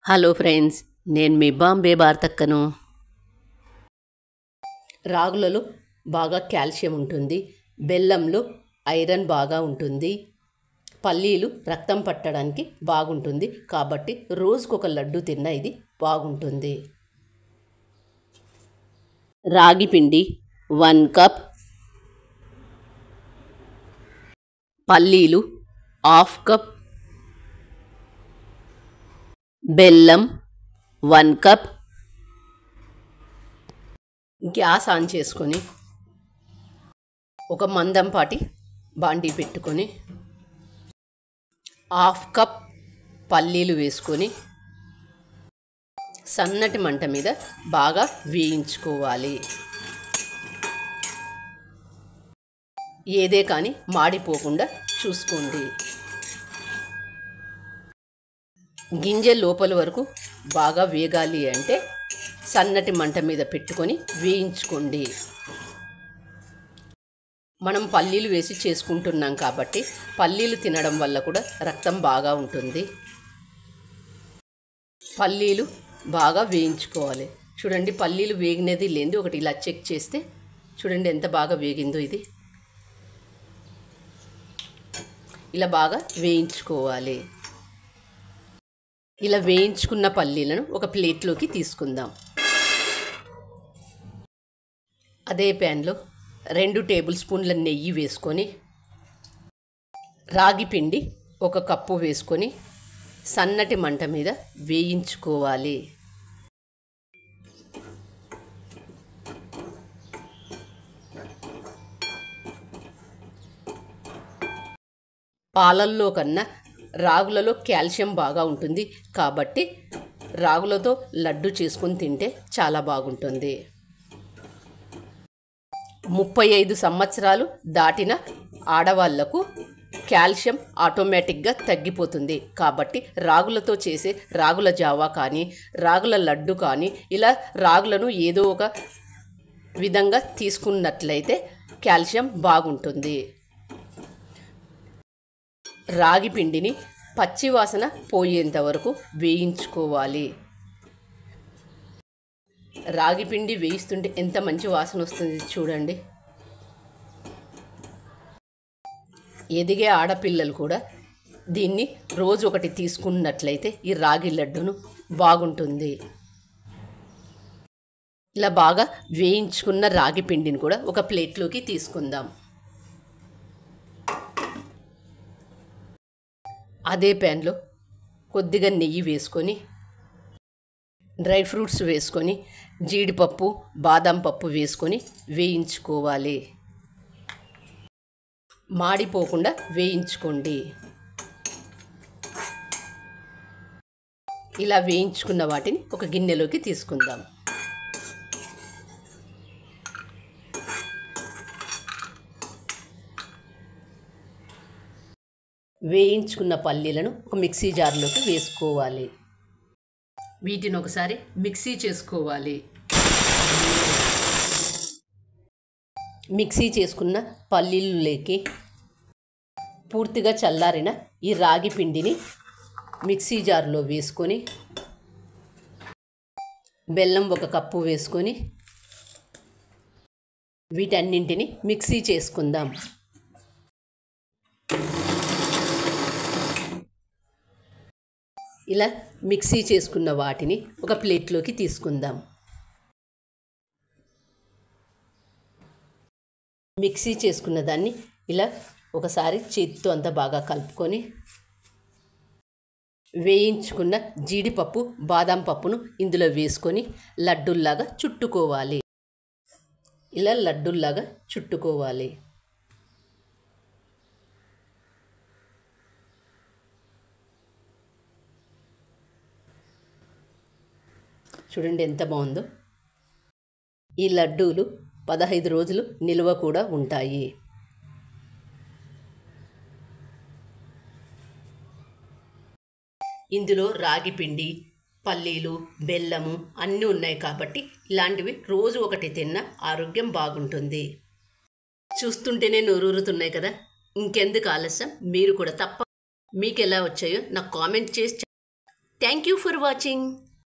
Hello friends, నేను మీ బాంబే భారతక్కను. రాగులలో బాగా calcium ఉంటుంది, బెల్లంలో ఐరన్ బాగా ఉంటుంది, పల్లీలు రక్తం పట్టడానికి బాగుంటుంది. కాబట్టి రోజుకొక లడ్డు తిన్నా ఇది బాగుంటుంది. రాగి పిండి 1 కప్, పల్లీలు 1/2 కప్, బెల్లం 1 కప్. గ్యాస్ ఆన్ చేసుకొని ఒక మందంపాటి బాండీ పెట్టుకొని 1/2 కప్ పల్లీలు వేసుకొని సన్నటి మంట మీద బాగా వేయించుకోవాలి. ఏదే కానీ మాడిపోకుండా చూసుకోండి. గింజ లోపల వరకు బాగా వేగాలి అంటే సన్నటి మంట మీద పెట్టుకొని వేయించుకోండి. మనం పల్లీలు వేసి చేసుకుంటున్నాం కాబట్టి పల్లీలు తినడం వల్ల కూడా రక్తం బాగా ఉంటుంది. పల్లీలు బాగా వేయించుకోవాలి. చూడండి, పల్లీలు వేగినది లేనిది ఒకటి ఇలా చెక్ చేస్తే చూడండి ఎంత బాగా వేగిందో. ఇది ఇలా బాగా వేయించుకోవాలి. ఇలా వేయించుకున్న పల్లీలను ఒక ప్లేట్లోకి తీసుకుందాం. అదే ప్యాన్లో 2 టేబుల్ స్పూన్ల నెయ్యి వేసుకొని రాగి పిండి 1 కప్పు వేసుకొని సన్నటి మంట మీద వేయించుకోవాలి. పాలల్లో కన్నా రాగులలో కాల్షియం బాగా ఉంటుంది కాబట్టి రాగులతో లడ్డు చేసుకొని తింటే చాలా బాగుంటుంది. 35 సంవత్సరాలు దాటిన ఆడవాళ్లకు కాల్షియం ఆటోమేటిక్గా తగ్గిపోతుంది. కాబట్టి రాగులతో చేసే రాగుల జావా కానీ రాగుల లడ్డు కానీ ఇలా రాగులను ఏదో ఒక విధంగా తీసుకున్నట్లయితే కాల్షియం బాగుంటుంది. రాగి పిండిని పచ్చివాసన పోయేంత వరకు వేయించుకోవాలి. రాగి పిండి వేయిస్తుంటే ఎంత మంచి వాసన వస్తుంది చూడండి. ఎదిగే ఆడపిల్లలు కూడా దీన్ని రోజు ఒకటి తీసుకున్నట్లయితే ఈ రాగి లడ్డును బాగుంటుంది. ఇలా బాగా వేయించుకున్న రాగి పిండిని కూడా ఒక ప్లేట్లోకి తీసుకుందాం. అదే ప్యాన్లో కొద్దిగా నెయ్యి వేసుకొని డ్రై ఫ్రూట్స్ వేసుకొని జీడిపప్పు బాదం పప్పు వేసుకొని వేయించుకోవాలి. మాడిపోకుండా వేయించుకోండి. ఇలా వేయించుకున్న వాటిని ఒక గిన్నెలోకి తీసుకుందాం. వేయించుకున్న పల్లీలను ఒక మిక్సీ జార్లోకి వేసుకోవాలి. వీటిని ఒకసారి మిక్సీ చేసుకోవాలి. మిక్సీ చేసుకున్న పల్లీలులోకి పూర్తిగా చల్లారిన ఈ రాగి పిండిని మిక్సీ జార్లో వేసుకొని బెల్లం 1 కప్పు వేసుకొని వీటన్నింటిని మిక్సీ చేసుకుందాం. ఇలా మిక్సీ చేసుకున్న వాటిని ఒక ప్లేట్లోకి తీసుకుందాం. మిక్సీ చేసుకున్న దాన్ని ఇలా ఒకసారి చేతితో అంతా బాగా కలుపుకొని వేయించుకున్న జీడిపప్పు బాదం పప్పును ఇందులో వేసుకొని లడ్డూల్లాగా చుట్టుకోవాలి. ఇలా లడ్డూల్లాగా చుట్టుకోవాలి. చూడండి ఎంత బాగుందో. ఈ లడ్డూలు 15 రోజులు నిల్వ కూడా ఉంటాయి. ఇందులో రాగి పిండి, పల్లీలు, బెల్లము అన్నీ ఉన్నాయి కాబట్టి ఇలాంటివి రోజు ఒకటి తిన్నా ఆరోగ్యం బాగుంటుంది. చూస్తుంటేనే నోరూరుతున్నాయి కదా. ఇంకెందుకు ఆలస్యం, మీరు కూడా మీకు ఎలా వచ్చాయో నాకు కామెంట్ చేసి థ్యాంక్ యూ ఫర్ వాచింగ్.